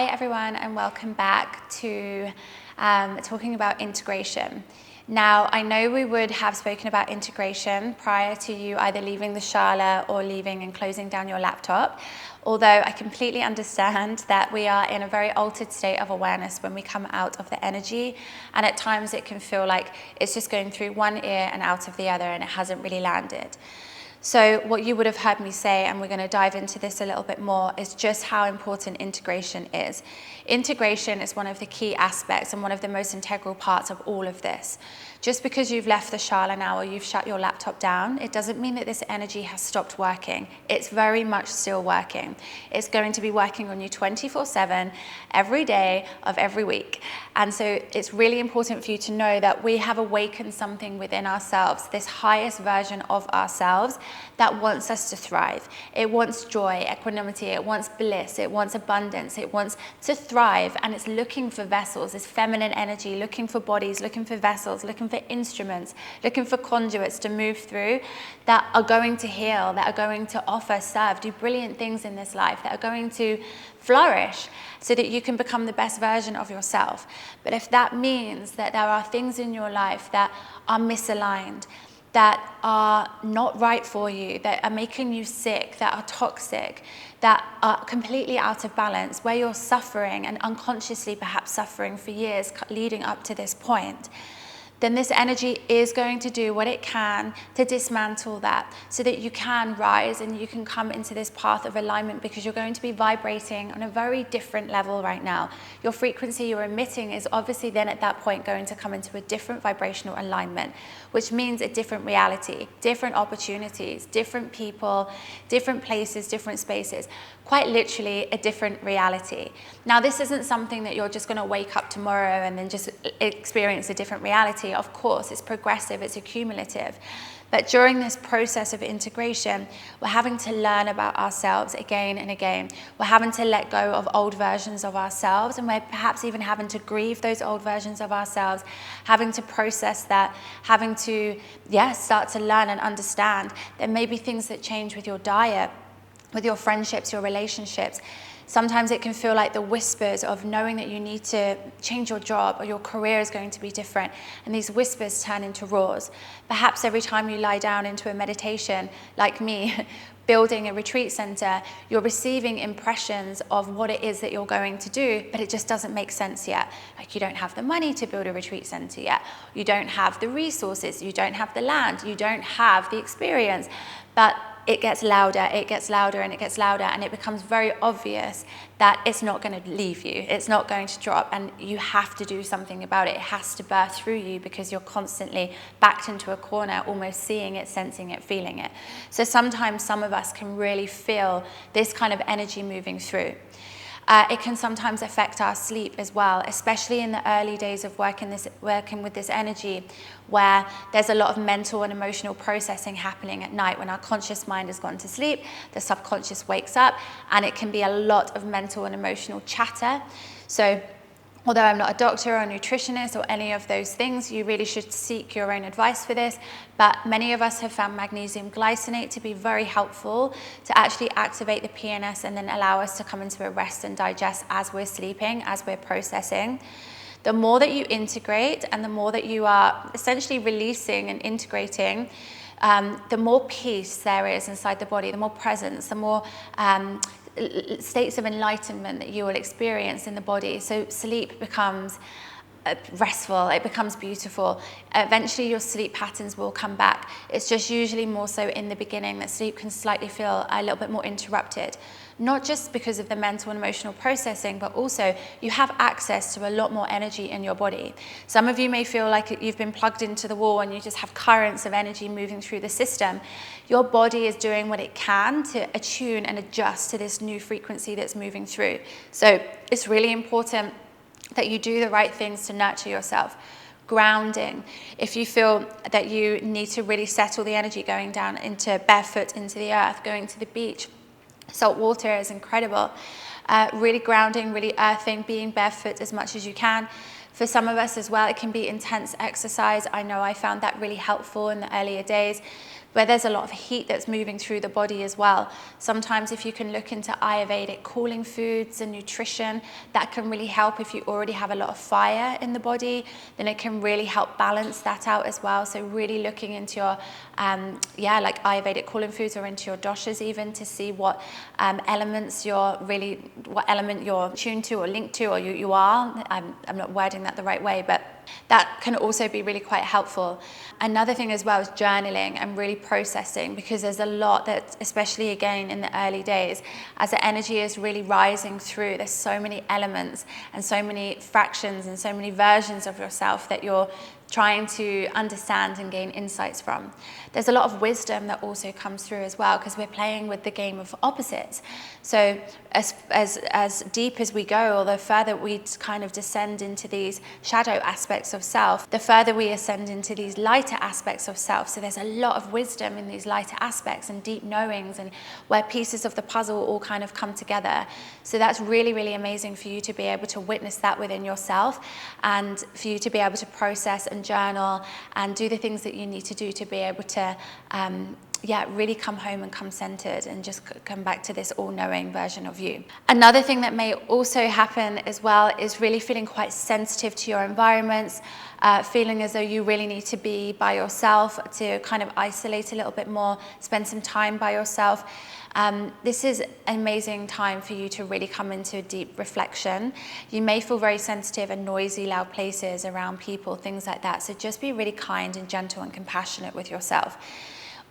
Hi everyone, and welcome back to talking about integration. Now, I know we would have spoken about integration prior to you either leaving the shala or leaving and closing down your laptop, although I completely understand that we are in a very altered state of awareness when we come out of the energy, and at times it can feel like it's just going through one ear and out of the other and it hasn't really landed. So what you would have heard me say, and we're going to dive into this a little bit more, is just how important integration is. Integration is one of the key aspects and one of the most integral parts of all of this. Just because you've left the shala now or you've shut your laptop down, it doesn't mean that this energy has stopped working. It's very much still working. It's going to be working on you 24/7, every day of every week. And so it's really important for you to know that we have awakened something within ourselves, this highest version of ourselves that wants us to thrive. It wants joy, equanimity, it wants bliss, it wants abundance, it wants to thrive, and it's looking for vessels, this feminine energy, looking for bodies, looking for vessels, looking for instruments, looking for conduits to move through that are going to heal, that are going to offer, serve, do brilliant things in this life, that are going to flourish so that you can become the best version of yourself. But if that means that there are things in your life that are misaligned, that are not right for you, that are making you sick, that are toxic, that are completely out of balance, where you're suffering and unconsciously perhaps suffering for years leading up to this point, then this energy is going to do what it can to dismantle that so that you can rise and you can come into this path of alignment, because you're going to be vibrating on a very different level right now. Your frequency you're emitting is obviously then at that point going to come into a different vibrational alignment, which means a different reality, different opportunities, different people, different places, different spaces, quite literally a different reality. Now, this isn't something that you're just going to wake up tomorrow and then just experience a different reality. Of course, it's progressive, it's accumulative. But during this process of integration, we're having to learn about ourselves again and again. We're having to let go of old versions of ourselves, and we're perhaps even having to grieve those old versions of ourselves, having to process that, having to, start to learn and understand. There may be things that change with your diet, with your friendships, your relationships. Sometimes it can feel like the whispers of knowing that you need to change your job or your career is going to be different. And these whispers turn into roars. Perhaps every time you lie down into a meditation, like me, building a retreat center, you're receiving impressions of what it is that you're going to do, but it just doesn't make sense yet. Like, you don't have the money to build a retreat center yet. You don't have the resources. You don't have the land. You don't have the experience. But it gets louder, and it gets louder, and it becomes very obvious that it's not going to leave you. It's not going to drop, and you have to do something about it. It has to burst through you because you're constantly backed into a corner, almost seeing it, sensing it, feeling it. So sometimes some of us can really feel this kind of energy moving through. It can sometimes affect our sleep as well, especially in the early days of working with this energy, where there's a lot of mental and emotional processing happening at night. When our conscious mind has gone to sleep, the subconscious wakes up, and it can be a lot of mental and emotional chatter. So although I'm not a doctor or a nutritionist or any of those things, you really should seek your own advice for this. But many of us have found magnesium glycinate to be very helpful to actually activate the PNS and then allow us to come into a rest and digest as we're sleeping, as we're processing. The more that you integrate and the more that you are essentially releasing and integrating, the more peace there is inside the body, the more presence, the more states of enlightenment that you will experience in the body. So sleep becomes restful, it becomes beautiful. Eventually your sleep patterns will come back. It's just usually more so in the beginning that sleep can slightly feel a little bit more interrupted. Not just because of the mental and emotional processing, but also you have access to a lot more energy in your body. Some of you may feel like you've been plugged into the wall and you just have currents of energy moving through the system. Your body is doing what it can to attune and adjust to this new frequency that's moving through. So it's really important that you do the right things to nurture yourself. Grounding. If you feel that you need to really settle the energy, going down into barefoot into the earth, going to the beach, salt water is incredible. Really grounding, really earthing, being barefoot as much as you can. For some of us as well, it can be intense exercise. I know I found that really helpful in the earlier days. where there's a lot of heat that's moving through the body as well. Sometimes if you can look into Ayurvedic cooling foods and nutrition, that can really help. If you already have a lot of fire in the body, then it can really help balance that out as well. So really looking into your, like Ayurvedic cooling foods, or into your doshas even, to see what element you're tuned to or linked to, or you are. I'm not wording that the right way, but that can also be really quite helpful. Another thing as well is journaling and really processing, because there's a lot that, especially again in the early days, as the energy is really rising through, there's so many elements and so many fractions and so many versions of yourself that you're trying to understand and gain insights from. There's a lot of wisdom that also comes through as well, because we're playing with the game of opposites. So as deep as we go, or the further we kind of descend into these shadow aspects of self, the further we ascend into these lighter aspects of self. So there's a lot of wisdom in these lighter aspects and deep knowings, and where pieces of the puzzle all kind of come together. So that's really, really amazing for you to be able to witness that within yourself, and for you to be able to process and journal and do the things that you need to do to be able to really come home and come centered and just come back to this all-knowing version of you. Another thing that may also happen as well is really feeling quite sensitive to your environments, feeling as though you really need to be by yourself, to kind of isolate a little bit more, spend some time by yourself. This is an amazing time for you to really come into a deep reflection. You may feel very sensitive and noisy, loud places around people, things like that. So just be really kind and gentle and compassionate with yourself.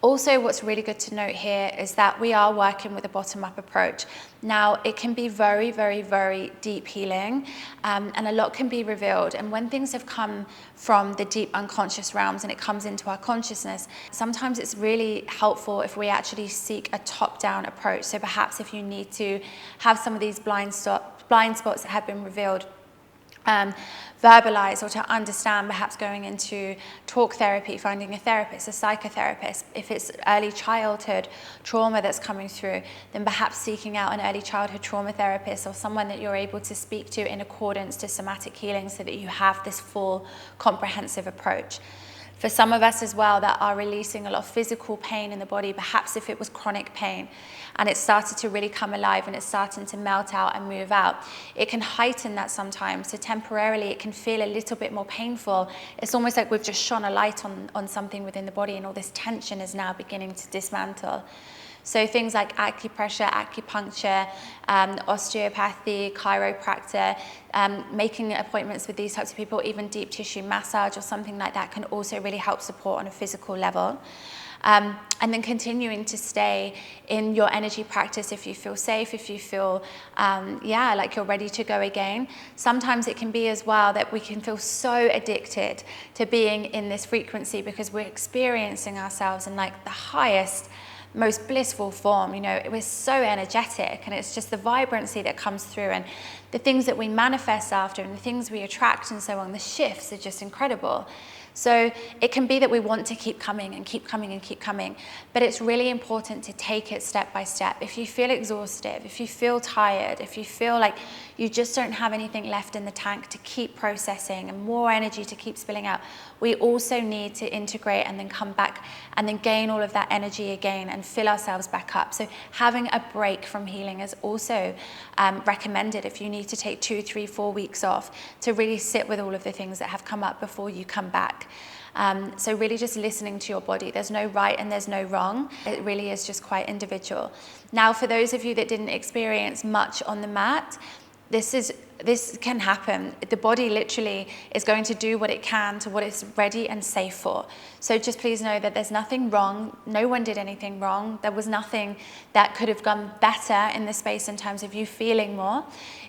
Also, what's really good to note here is that we are working with a bottom-up approach. Now, it can be very, very, very deep healing, and a lot can be revealed. And when things have come from the deep unconscious realms and it comes into our consciousness, sometimes it's really helpful if we actually seek a top-down approach. So perhaps if you need to have some of these blind spots that have been revealed, verbalize, or to understand, perhaps going into talk therapy, finding a therapist, a psychotherapist. If it's early childhood trauma that's coming through, then perhaps seeking out an early childhood trauma therapist, or someone that you're able to speak to in accordance to somatic healing, so that you have this full comprehensive approach. For some of us as well that are releasing a lot of physical pain in the body, perhaps if it was chronic pain and it started to really come alive and it's starting to melt out and move out, it can heighten that sometimes. So temporarily it can feel a little bit more painful. It's almost like we've just shone a light on something within the body, and all this tension is now beginning to dismantle. So things like acupressure, acupuncture, osteopathy, chiropractor, making appointments with these types of people, even deep tissue massage or something like that, can also really help support on a physical level. And then continuing to stay in your energy practice if you feel safe, if you feel, like you're ready to go again. Sometimes it can be as well that we can feel so addicted to being in this frequency because we're experiencing ourselves in like the highest, most blissful form. It was so energetic, and it's just the vibrancy that comes through, and the things that we manifest after, and the things we attract and so on, the shifts are just incredible. So it can be that we want to keep coming and keep coming and keep coming, but it's really important to take it step by step. If you feel exhausted, if you feel tired, if you feel like you just don't have anything left in the tank to keep processing and more energy to keep spilling out, we also need to integrate and then come back and then gain all of that energy again and fill ourselves back up. So having a break from healing is also recommended if you need to take 2, 3, 4 weeks off to really sit with all of the things that have come up before you come back. So really just listening to your body. There's no right and there's no wrong. It really is just quite individual. Now, for those of you that didn't experience much on the mat, this can happen. The body literally is going to do what it can to what it's ready and safe for. So just please know that there's nothing wrong. No one did anything wrong. There was nothing that could have gone better in the space in terms of you feeling more.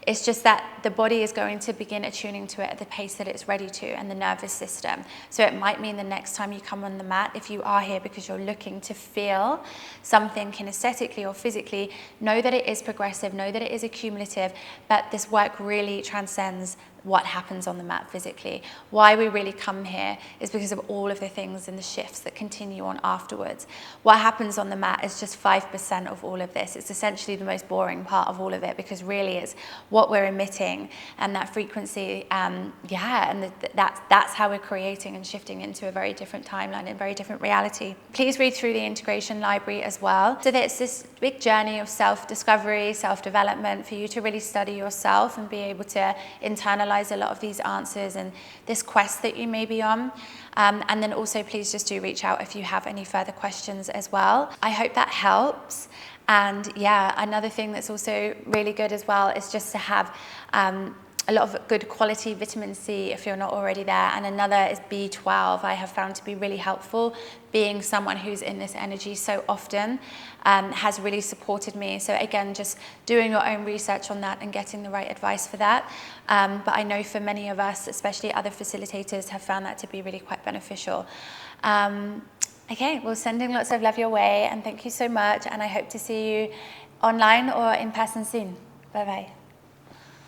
It's just that the body is going to begin attuning to it at the pace that it's ready to, and the nervous system. So it might mean the next time you come on the mat, if you are here because you're looking to feel something kinesthetically or physically, know that it is progressive, know that it is accumulative, but this work really transcends what happens on the mat physically. Why we really come here is because of all of the things and the shifts that continue on afterwards. What happens on the mat is just 5% of all of this. It's essentially the most boring part of all of it, because really it's what we're emitting and that frequency, and that's how we're creating and shifting into a very different timeline and a very different reality. Please read through the integration library as well. So that it's this big journey of self-discovery, self-development, for you to really study yourself and be able to internalize a lot of these answers and this quest that you may be on. And then also please just do reach out if you have any further questions as well. I hope that helps. And yeah, another thing that's also really good as well is just to have a lot of good quality vitamin C if you're not already there. And another is B12. I have found to be really helpful. Being someone who's in this energy so often has really supported me. So again, just doing your own research on that and getting the right advice for that. But I know for many of us, especially other facilitators, have found that to be really quite beneficial. Okay, well, sending lots of love your way, and thank you so much. And I hope to see you online or in person soon. Bye-bye.